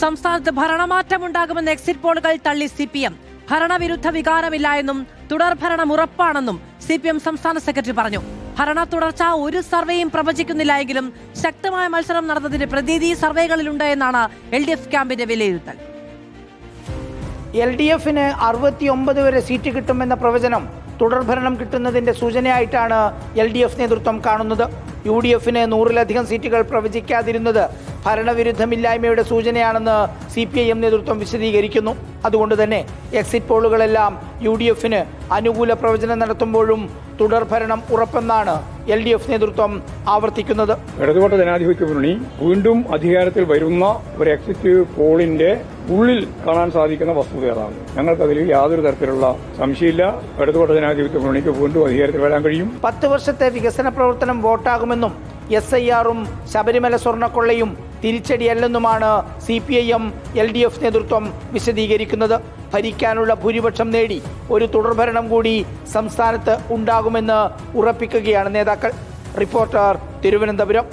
സംസ്ഥാനത്ത് ഭരണമാറ്റമുണ്ടാകുമെന്ന് എക്സിറ്റ് പോളുകൾ തള്ളി CPM. ഭരണവിരുദ്ധ വികാരമില്ല എന്നും തുടർഭരണം ഉറപ്പാണെന്നും CPM സംസ്ഥാന സെക്രട്ടറി പറഞ്ഞു. ഭരണ തുടർച്ച ഒരു സർവേയും പ്രവചിക്കുന്നില്ല എങ്കിലും ശക്തമായ മത്സരം നടന്നതിന്റെ പ്രതീതി സർവേകളിലുണ്ട് എന്നാണ് LDF ക്യാമ്പിന്റെ വിലയിരുത്തൽ. LDFന് 69 വരെ സീറ്റ് കിട്ടുമെന്ന പ്രവചനം തുടർഭരണം കിട്ടുന്നതിന്റെ സൂചനയായിട്ടാണ് LDF നേതൃത്വം കാണുന്നത്. UDFന് 100-ലധികം സീറ്റുകൾ പ്രവചിക്കാതിരുന്നത് ഭരണവിരുദ്ധമില്ലായ്മയുടെ സൂചനയാണെന്ന് CPIM നേതൃത്വം വിശദീകരിക്കുന്നു. അതുകൊണ്ട് തന്നെ എക്സിറ്റ് പോളുകളെല്ലാം UDFന് അനുകൂല പ്രവചനം നടത്തുമ്പോഴും തുടർഭരണം ഉറപ്പെന്നാണ് LDF നേതൃത്വം ആവർത്തിക്കുന്നത്. ഇടതുപക്ഷ ജനാധിപത്യ മുന്നണി വീണ്ടും അധികാരത്തിൽ വരുന്ന ഒരു എക്സിറ്റ് പോളിന്റെ ഉള്ളിൽ കാണാൻ സാധിക്കുന്ന വസ്തുത ഏതാണ്? ഞങ്ങൾക്കതിൽ യാതൊരു തരത്തിലുള്ള സംശയമില്ല. ഇടതുപക്ഷ ജനാധിപത്യ മുന്നണിക്ക് വീണ്ടും അധികാരത്തിൽ വരാൻ കഴിയും. 10 വർഷത്തെ വികസന പ്രവർത്തനം വോട്ടാകുമെന്നും SIR-ഉം ശബരിമല സ്വർണ്ണക്കൊള്ളയും തിരിച്ചടിയല്ലെന്നുമാണ് CPIM LDF നേതൃത്വം വിശദീകരിക്കുന്നത്. ഭരിക്കാനുള്ള ഭൂരിപക്ഷം നേടി ഒരു തുടർഭരണം കൂടി സംസ്ഥാനത്ത് ഉണ്ടാകുമെന്ന് ഉറപ്പിക്കുകയാണ് നേതാക്കൾ. റിപ്പോർട്ടർ, തിരുവനന്തപുരം.